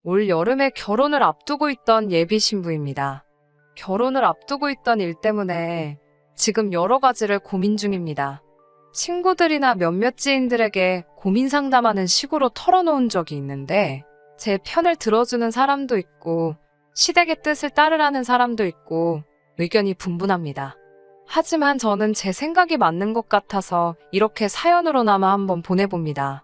올 여름에 결혼을 앞두고 있던 예비 신부입니다. 결혼을 앞두고 있던 일 때문에 지금 여러 가지를 고민 중입니다. 친구들이나 몇몇 지인들에게 고민 상담하는 식으로 털어놓은 적이 있는데 제 편을 들어주는 사람도 있고 시댁의 뜻을 따르라는 사람도 있고 의견이 분분합니다. 하지만 저는 제 생각이 맞는 것 같아서 이렇게 사연으로나마 한번 보내봅니다.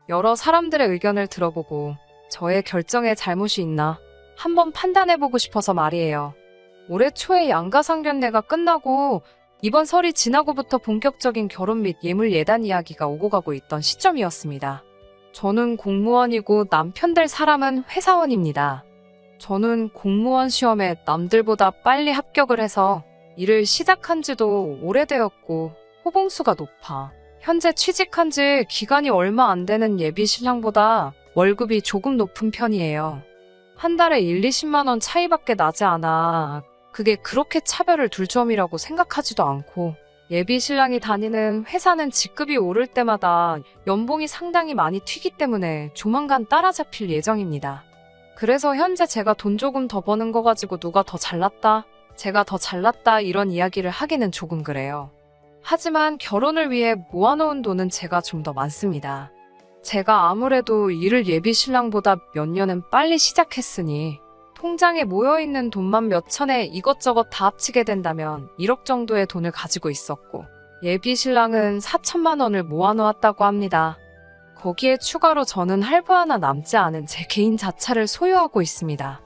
여러 사람들의 의견을 들어보고 저의 결정에 잘못이 있나 한번 판단해보고 싶어서 말이에요. 올해 초에 양가상견례가 끝나고 이번 설이 지나고부터 본격적인 결혼 및 예물 예단 이야기가 오고 가고 있던 시점이었습니다. 저는 공무원이고 남편 될 사람은 회사원입니다. 저는 공무원 시험에 남들보다 빨리 합격을 해서 일을 시작한 지도 오래되었고 호봉수가 높아 현재 취직한 지 기간이 얼마 안 되는 예비 신랑보다 월급이 조금 높은 편이에요. 한 달에 1, 20만 원 차이밖에 나지 않아 그게 그렇게 차별을 둘 점이라고 생각하지도 않고 예비 신랑이 다니는 회사는 직급이 오를 때마다 연봉이 상당히 많이 튀기 때문에 조만간 따라잡힐 예정입니다. 그래서 현재 제가 돈 조금 더 버는 거 가지고 누가 더 잘났다, 제가 더 잘났다 이런 이야기를 하기는 조금 그래요. 하지만 결혼을 위해 모아놓은 돈은 제가 좀 더 많습니다. 제가 아무래도 일을 예비 신랑보다 몇 년은 빨리 시작했으니 통장에 모여있는 돈만 몇 천에 이것저것 다 합치게 된다면 1억 정도의 돈을 가지고 있었고 예비 신랑은 4천만 원을 모아놓았다고 합니다. 거기에 추가로 저는 할부 하나 남지 않은 제 개인 자차를 소유하고 있습니다.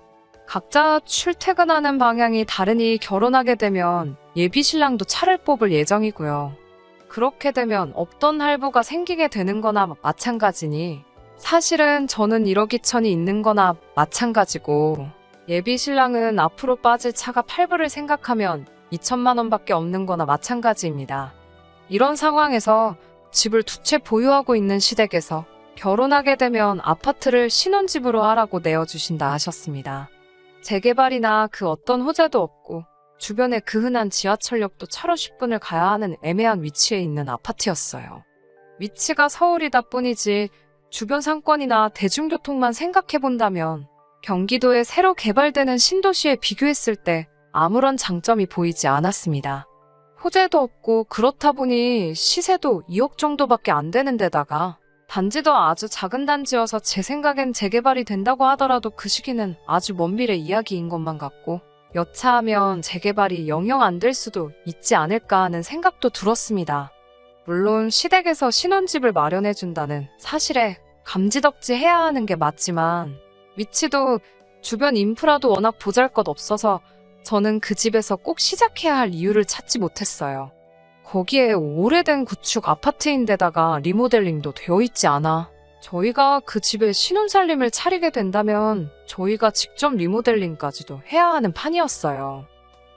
각자 출퇴근하는 방향이 다르니 결혼하게 되면 예비 신랑도 차를 뽑을 예정이고요. 그렇게 되면 없던 할부가 생기게 되는 거나 마찬가지니 사실은 저는 1억 2천이 있는 거나 마찬가지고 예비 신랑은 앞으로 빠질 차가 8불을 생각하면 2천만 원밖에 없는 거나 마찬가지입니다. 이런 상황에서 집을 두 채 보유하고 있는 시댁에서 결혼하게 되면 아파트를 신혼집으로 하라고 내어주신다 하셨습니다. 재개발이나 그 어떤 호재도 없고 주변에 그 흔한 지하철역도 차로 10분을 가야 하는 애매한 위치에 있는 아파트였어요. 위치가 서울이다 뿐이지 주변 상권이나 대중교통만 생각해본다면 경기도에 새로 개발되는 신도시에 비교했을 때 아무런 장점이 보이지 않았습니다. 호재도 없고 그렇다 보니 시세도 2억 정도밖에 안 되는 데다가 단지도 아주 작은 단지여서 제 생각엔 재개발이 된다고 하더라도 그 시기는 아주 먼 미래 이야기인 것만 같고 여차하면 재개발이 영영 안 될 수도 있지 않을까 하는 생각도 들었습니다. 물론 시댁에서 신혼집을 마련해준다는 사실에 감지덕지 해야 하는 게 맞지만 위치도 주변 인프라도 워낙 보잘것없어서 저는 그 집에서 꼭 시작해야 할 이유를 찾지 못했어요. 거기에 오래된 구축 아파트인데다가 리모델링도 되어 있지 않아 저희가 그 집에 신혼살림을 차리게 된다면 저희가 직접 리모델링까지도 해야 하는 판이었어요.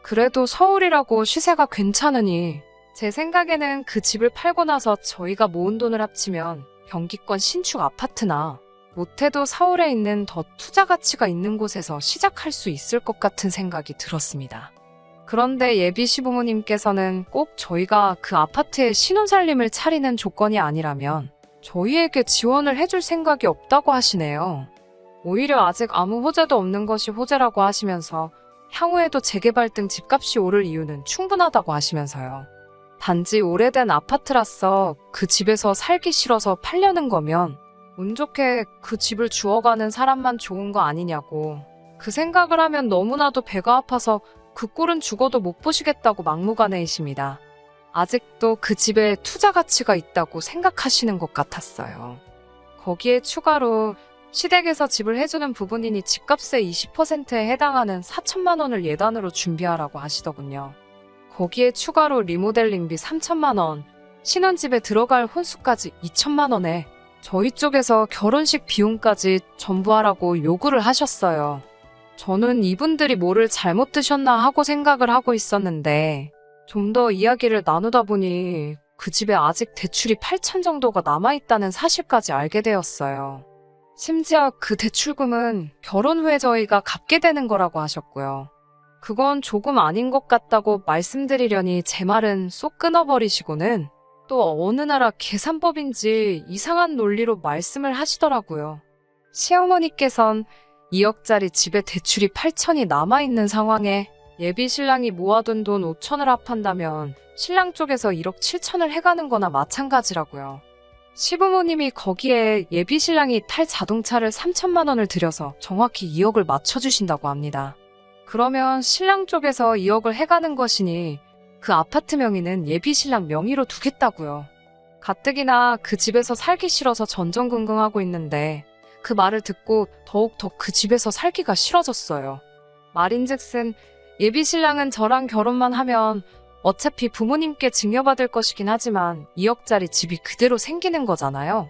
그래도 서울이라고 시세가 괜찮으니 제 생각에는 그 집을 팔고 나서 저희가 모은 돈을 합치면 경기권 신축 아파트나 못해도 서울에 있는 더 투자 가치가 있는 곳에서 시작할 수 있을 것 같은 생각이 들었습니다. 그런데 예비 시부모님께서는 꼭 저희가 그 아파트에 신혼살림을 차리는 조건이 아니라면 저희에게 지원을 해줄 생각이 없다고 하시네요. 오히려 아직 아무 호재도 없는 것이 호재라고 하시면서 향후에도 재개발 등 집값이 오를 이유는 충분하다고 하시면서요. 단지 오래된 아파트라서 그 집에서 살기 싫어서 팔려는 거면 운 좋게 그 집을 주워가는 사람만 좋은 거 아니냐고 그 생각을 하면 너무나도 배가 아파서 그 꼴은 죽어도 못 보시겠다고 막무가내이십니다. 아직도 그 집에 투자 가치가 있다고 생각하시는 것 같았어요. 거기에 추가로 시댁에서 집을 해주는 부분이니 집값의 20%에 해당하는 4천만 원을 예단으로 준비하라고 하시더군요. 거기에 추가로 리모델링비 3천만 원, 신혼집에 들어갈 혼수까지 2천만 원에 저희 쪽에서 결혼식 비용까지 전부 하라고 요구를 하셨어요. 저는 이분들이 뭐를 잘못 드셨나 하고 생각을 하고 있었는데 좀 더 이야기를 나누다 보니 그 집에 아직 대출이 8천 정도가 남아있다는 사실까지 알게 되었어요. 심지어 그 대출금은 결혼 후에 저희가 갚게 되는 거라고 하셨고요. 그건 조금 아닌 것 같다고 말씀드리려니 제 말은 쏙 끊어버리시고는 또 어느 나라 계산법인지 이상한 논리로 말씀을 하시더라고요. 시어머니께선 2억짜리 집에 대출이 8천이 남아있는 상황에 예비 신랑이 모아둔 돈 5천을 합한다면 신랑 쪽에서 1억 7천을 해가는 거나 마찬가지라고요. 시부모님이 거기에 예비 신랑이 탈 자동차를 3천만 원을 들여서 정확히 2억을 맞춰주신다고 합니다. 그러면 신랑 쪽에서 2억을 해가는 것이니 그 아파트 명의는 예비 신랑 명의로 두겠다고요. 가뜩이나 그 집에서 살기 싫어서 전전긍긍하고 있는데 그 말을 듣고 더욱더 그 집에서 살기가 싫어졌어요. 말인즉슨 예비 신랑은 저랑 결혼만 하면 어차피 부모님께 증여받을 것이긴 하지만 2억짜리 집이 그대로 생기는 거잖아요.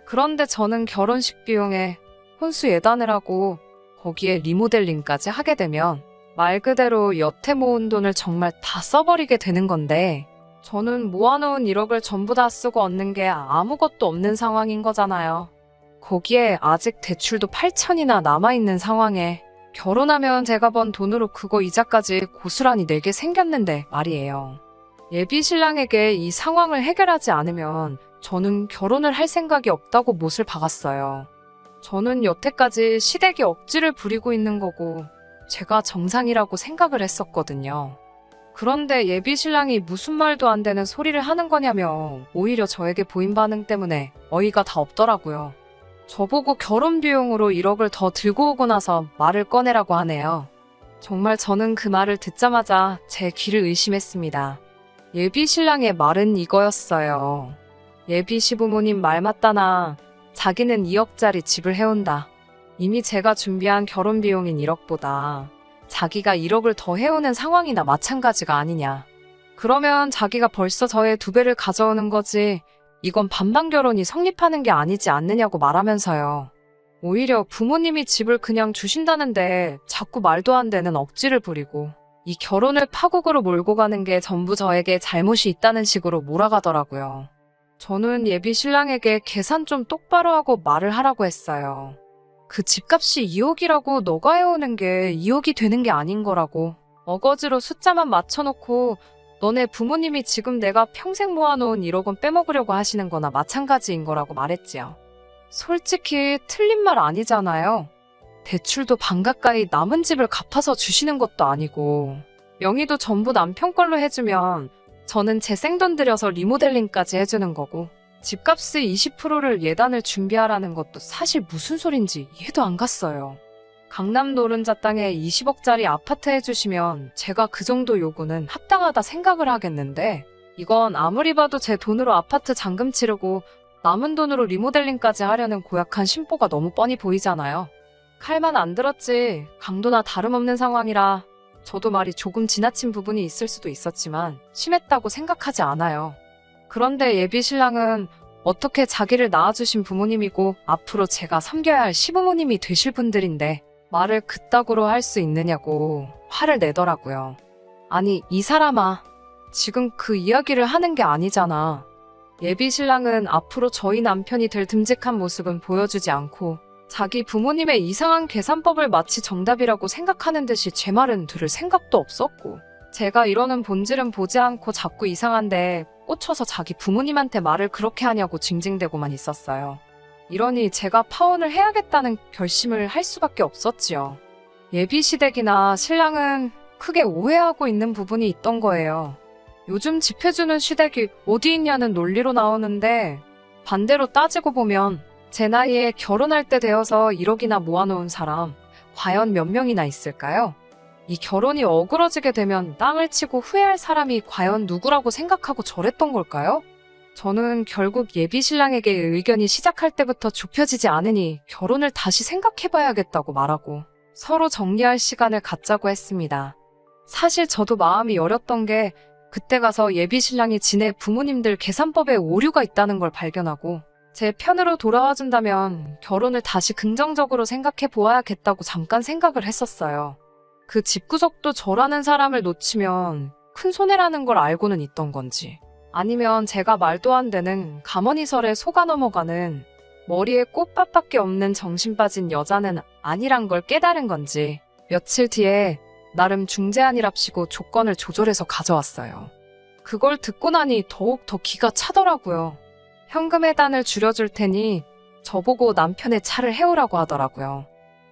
그런데 저는 결혼식 비용에 혼수 예단을 하고 거기에 리모델링까지 하게 되면 말 그대로 여태 모은 돈을 정말 다 써버리게 되는 건데 저는 모아놓은 1억을 전부 다 쓰고 얻는 게 아무것도 없는 상황인 거잖아요. 거기에 아직 대출도 8천이나 남아있는 상황에 결혼하면 제가 번 돈으로 그거 이자까지 고스란히 내게 생겼는데 말이에요. 예비 신랑에게 이 상황을 해결하지 않으면 저는 결혼을 할 생각이 없다고 못을 박았어요. 저는 여태까지 시댁이 억지를 부리고 있는 거고 제가 정상이라고 생각을 했었거든요. 그런데 예비 신랑이 무슨 말도 안 되는 소리를 하는 거냐며 오히려 저에게 보인 반응 때문에 어이가 다 없더라고요. 저보고 결혼 비용으로 1억을 더 들고 오고 나서 말을 꺼내라고 하네요. 정말 저는 그 말을 듣자마자 제 귀를 의심했습니다. 예비 신랑의 말은 이거였어요. 예비 시부모님 말 맞다나 자기는 2억짜리 집을 해온다. 이미 제가 준비한 결혼 비용인 1억보다 자기가 1억을 더 해오는 상황이나 마찬가지가 아니냐. 그러면 자기가 벌써 저의 2배를 가져오는 거지. 이건 반반 결혼이 성립하는 게 아니지 않느냐고 말하면서요. 오히려 부모님이 집을 그냥 주신다는데 자꾸 말도 안 되는 억지를 부리고 이 결혼을 파국으로 몰고 가는 게 전부 저에게 잘못이 있다는 식으로 몰아가더라고요. 저는 예비 신랑에게 계산 좀 똑바로 하고 말을 하라고 했어요. 그 집값이 2억이라고 너가 해오는 게 2억이 되는 게 아닌 거라고. 어거지로 숫자만 맞춰놓고 너네 부모님이 지금 내가 평생 모아놓은 1억은 빼먹으려고 하시는 거나 마찬가지인 거라고 말했지요. 솔직히 틀린 말 아니잖아요. 대출도 반 가까이 남은 집을 갚아서 주시는 것도 아니고 명의도 전부 남편 걸로 해주면 저는 제 생돈 들여서 리모델링까지 해주는 거고 집값의 20%를 예단을 준비하라는 것도 사실 무슨 소린지 이해도 안 갔어요. 강남 노른자 땅에 20억짜리 아파트 해주시면 제가 그 정도 요구는 합당하다 생각을 하겠는데 이건 아무리 봐도 제 돈으로 아파트 잔금 치르고 남은 돈으로 리모델링까지 하려는 고약한 심보가 너무 뻔히 보이잖아요. 칼만 안 들었지 강도나 다름없는 상황이라 저도 말이 조금 지나친 부분이 있을 수도 있었지만 심했다고 생각하지 않아요. 그런데 예비 신랑은 어떻게 자기를 낳아주신 부모님이고 앞으로 제가 섬겨야 할 시부모님이 되실 분들인데 말을 그따구로 할 수 있느냐고 화를 내더라고요. 아니 이 사람아 지금 그 이야기를 하는 게 아니잖아. 예비 신랑은 앞으로 저희 남편이 될 듬직한 모습은 보여주지 않고 자기 부모님의 이상한 계산법을 마치 정답이라고 생각하는 듯이 제 말은 들을 생각도 없었고 제가 이러는 본질은 보지 않고 자꾸 이상한데 꽂혀서 자기 부모님한테 말을 그렇게 하냐고 징징대고만 있었어요. 이러니 제가 파혼을 해야겠다는 결심을 할 수밖에 없었지요. 예비 시댁이나 신랑은 크게 오해하고 있는 부분이 있던 거예요. 요즘 집 해주는 시댁이 어디 있냐는 논리로 나오는데 반대로 따지고 보면 제 나이에 결혼할 때 되어서 1억이나 모아놓은 사람 과연 몇 명이나 있을까요? 이 결혼이 어그러지게 되면 땅을 치고 후회할 사람이 과연 누구라고 생각하고 저랬던 걸까요? 저는 결국 예비 신랑에게 의견이 시작할 때부터 좁혀지지 않으니 결혼을 다시 생각해봐야겠다고 말하고 서로 정리할 시간을 갖자고 했습니다. 사실 저도 마음이 여렸던 게 그때 가서 예비 신랑이 지네 부모님들 계산법에 오류가 있다는 걸 발견하고 제 편으로 돌아와 준다면 결혼을 다시 긍정적으로 생각해 보아야겠다고 잠깐 생각을 했었어요. 그 집구석도 저라는 사람을 놓치면 큰 손해라는 걸 알고는 있던 건지 아니면 제가 말도 안 되는 가머니설에 속아 넘어가는 머리에 꽃밭밖에 없는 정신 빠진 여자는 아니란 걸 깨달은 건지 며칠 뒤에 나름 중재안이랍시고 조건을 조절해서 가져왔어요. 그걸 듣고 나니 더욱 더 기가 차더라고요. 현금 해단을 줄여줄 테니 저보고 남편의 차를 해오라고 하더라고요.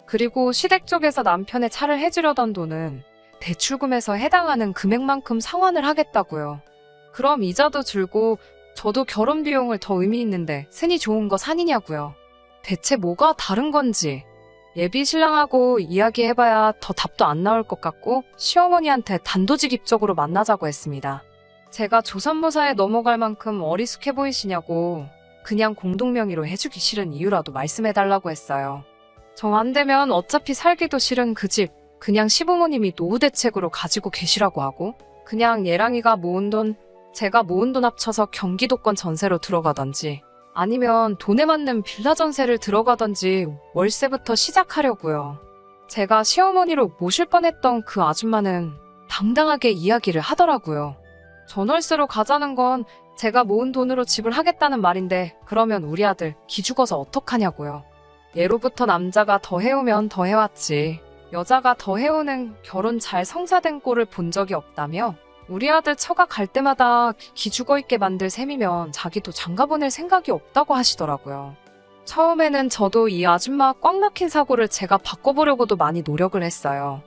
그리고 시댁 쪽에서 남편의 차를 해주려던 돈은 대출금에서 해당하는 금액만큼 상환을 하겠다고요. 그럼 이자도 줄고 저도 결혼 비용을 더 의미 있는데 쓰니 좋은 거 산이냐고요. 대체 뭐가 다른 건지 예비 신랑하고 이야기해봐야 더 답도 안 나올 것 같고 시어머니한테 단도직입적으로 만나자고 했습니다. 제가 조선모사에 넘어갈 만큼 어리숙해 보이시냐고 그냥 공동명의로 해주기 싫은 이유라도 말씀해달라고 했어요. 정 안 되면 어차피 살기도 싫은 그 집 그냥 시부모님이 노후 대책으로 가지고 계시라고 하고 그냥 예랑이가 모은 돈 제가 모은 돈 합쳐서 경기도권 전세로 들어가던지 아니면 돈에 맞는 빌라 전세를 들어가던지 월세부터 시작하려고요. 제가 시어머니로 모실 뻔했던 그 아줌마는 당당하게 이야기를 하더라고요. 전월세로 가자는 건 제가 모은 돈으로 집을 하겠다는 말인데 그러면 우리 아들 기죽어서 어떡하냐고요. 예로부터 남자가 더 해오면 더 해왔지. 여자가 더 해오는 결혼 잘 성사된 꼴을 본 적이 없다며 우리 아들 처가 갈 때마다 기죽어 있게 만들 셈이면 자기도 장가 보낼 생각이 없다고 하시더라고요. 처음에는 저도 이 아줌마 꽉 막힌 사고를 제가 바꿔보려고도 많이 노력을 했어요.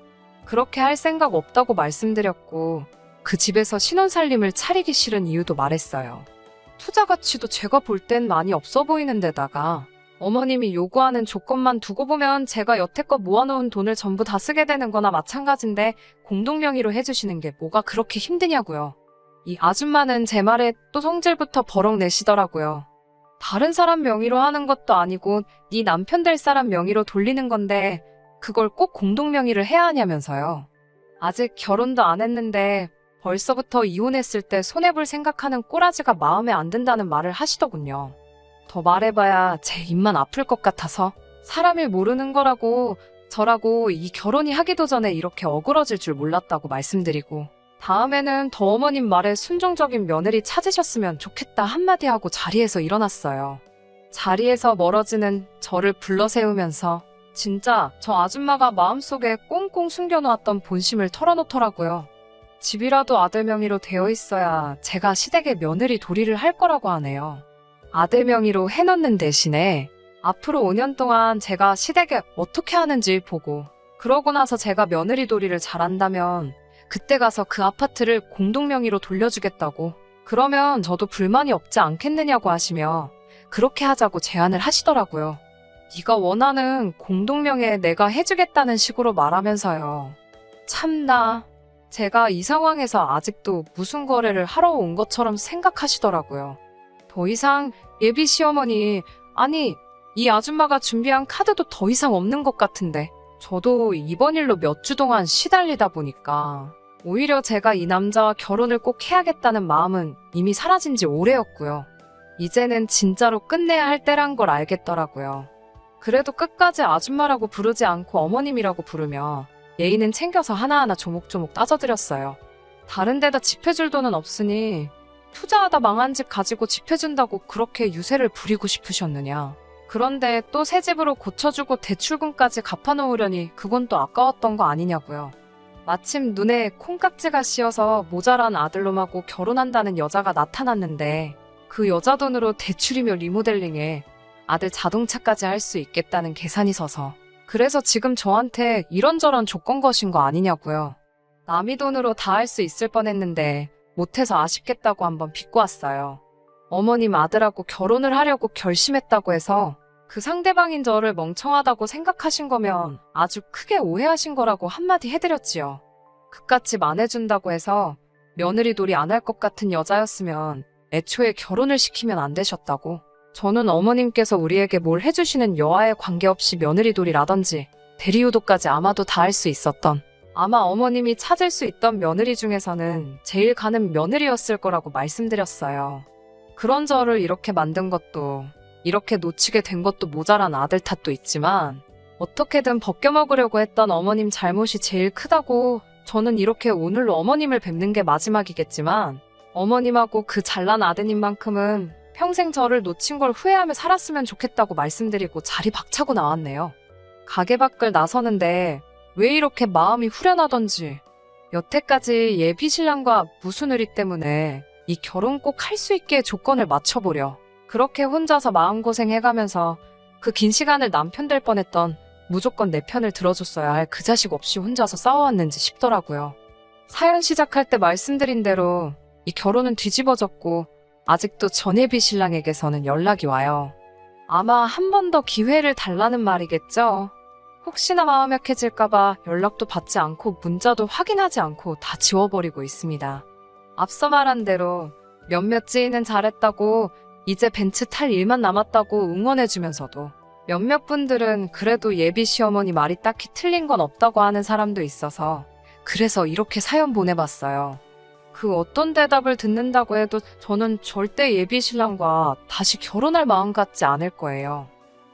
그렇게 할 생각 없다고 말씀드렸고 그 집에서 신혼살림을 차리기 싫은 이유도 말했어요. 투자 가치도 제가 볼 땐 많이 없어 보이는 데다가 어머님이 요구하는 조건만 두고 보면 제가 여태껏 모아놓은 돈을 전부 다 쓰게 되는 거나 마찬가지인데 공동명의로 해주시는 게 뭐가 그렇게 힘드냐고요. 이 아줌마는 제 말에 또 성질부터 버럭 내시더라고요. 다른 사람 명의로 하는 것도 아니고 네 남편 될 사람 명의로 돌리는 건데 그걸 꼭 공동명의를 해야 하냐면서요. 아직 결혼도 안 했는데 벌써부터 이혼했을 때 손해볼 생각하는 꼬라지가 마음에 안 든다는 말을 하시더군요. 더 말해봐야 제 입만 아플 것 같아서 사람을 모르는 거라고 저라고 이 결혼이 하기도 전에 이렇게 어그러질 줄 몰랐다고 말씀드리고 다음에는 더 어머님 말에 순종적인 며느리 찾으셨으면 좋겠다 한마디 하고 자리에서 일어났어요. 자리에서 멀어지는 저를 불러세우면서 진짜 저 아줌마가 마음속에 꽁꽁 숨겨놓았던 본심을 털어놓더라고요. 집이라도 아들 명의로 되어 있어야 제가 시댁에 며느리 도리를 할 거라고 하네요. 아들 명의로 해놓는 대신에 앞으로 5년 동안 제가 시댁에 어떻게 하는지 보고 그러고 나서 제가 며느리 도리를 잘한다면 그때 가서 그 아파트를 공동명의로 돌려주겠다고 그러면 저도 불만이 없지 않겠느냐고 하시며 그렇게 하자고 제안을 하시더라고요. 네가 원하는 공동명의에 내가 해주겠다는 식으로 말하면서요. 참나 제가 이 상황에서 아직도 무슨 거래를 하러 온 것처럼 생각하시더라고요. 더 이상 예비 시어머니 아니 이 아줌마가 준비한 카드도 더 이상 없는 것 같은데 저도 이번 일로 몇 주 동안 시달리다 보니까 오히려 제가 이 남자와 결혼을 꼭 해야겠다는 마음은 이미 사라진 지 오래였고요. 이제는 진짜로 끝내야 할 때란 걸 알겠더라고요. 그래도 끝까지 아줌마라고 부르지 않고 어머님이라고 부르며 예의는 챙겨서 하나하나 조목조목 따져드렸어요. 다른 데다 집 해줄 돈은 없으니 투자하다 망한 집 가지고 집 해준다고 그렇게 유세를 부리고 싶으셨느냐. 그런데 또 새 집으로 고쳐주고 대출금까지 갚아놓으려니 그건 또 아까웠던 거 아니냐고요. 마침 눈에 콩깍지가 씌어서 모자란 아들놈하고 결혼한다는 여자가 나타났는데 그 여자 돈으로 대출이며 리모델링에 아들 자동차까지 할 수 있겠다는 계산이 서서 그래서 지금 저한테 이런저런 조건 거신 거 아니냐고요. 남의 돈으로 다 할 수 있을 뻔했는데 못해서 아쉽겠다고 한번 빚고 왔어요. 어머님 아들하고 결혼을 하려고 결심했다고 해서 그 상대방인 저를 멍청하다고 생각하신 거면 아주 크게 오해하신 거라고 한마디 해드렸지요. 그깟 집 안 해준다고 해서 며느리 돌이 안 할 것 같은 여자였으면 애초에 결혼을 시키면 안 되셨다고. 저는 어머님께서 우리에게 뭘 해주시는 여하에 관계없이 며느리 돌이라든지 대리효도까지 아마도 다 할 수 있었던 아마 어머님이 찾을 수 있던 며느리 중에서는 제일 가는 며느리였을 거라고 말씀드렸어요. 그런 저를 이렇게 만든 것도 이렇게 놓치게 된 것도 모자란 아들 탓도 있지만 어떻게든 벗겨먹으려고 했던 어머님 잘못이 제일 크다고 저는 이렇게 오늘로 어머님을 뵙는 게 마지막이겠지만 어머님하고 그 잘난 아드님만큼은 평생 저를 놓친 걸 후회하며 살았으면 좋겠다고 말씀드리고 자리 박차고 나왔네요. 가게 밖을 나서는데 왜 이렇게 마음이 후련하던지 여태까지 예비 신랑과 무슨 의리 때문에 이 결혼 꼭 할 수 있게 조건을 맞춰보려 그렇게 혼자서 마음고생해가면서 그 긴 시간을 남편 될 뻔했던 무조건 내 편을 들어줬어야 할 그 자식 없이 혼자서 싸워왔는지 싶더라고요. 사연 시작할 때 말씀드린 대로 이 결혼은 뒤집어졌고 아직도 전예비 신랑에게서는 연락이 와요. 아마 한 번 더 기회를 달라는 말이겠죠. 혹시나 마음 약해질까봐 연락도 받지 않고 문자도 확인하지 않고 다 지워버리고 있습니다. 앞서 말한 대로 몇몇 지인은 잘했다고 이제 벤츠 탈 일만 남았다고 응원해주면서도 몇몇 분들은 그래도 예비 시어머니 말이 딱히 틀린 건 없다고 하는 사람도 있어서 그래서 이렇게 사연 보내봤어요. 그 어떤 대답을 듣는다고 해도 저는 절대 예비 신랑과 다시 결혼할 마음 같지 않을 거예요.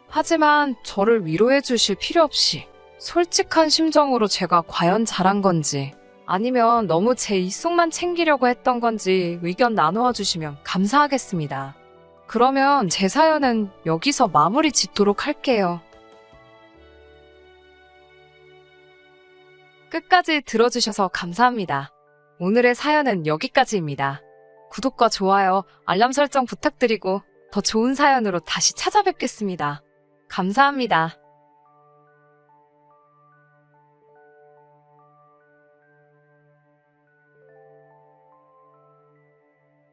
하지만 저를 위로해 주실 필요 없이 솔직한 심정으로 제가 과연 잘한 건지 아니면 너무 제 입속만 챙기려고 했던 건지 의견 나누어 주시면 감사하겠습니다. 그러면 제 사연은 여기서 마무리 짓도록 할게요. 끝까지 들어주셔서 감사합니다. 오늘의 사연은 여기까지입니다. 구독과 좋아요, 알람 설정 부탁드리고 더 좋은 사연으로 다시 찾아뵙겠습니다. 감사합니다.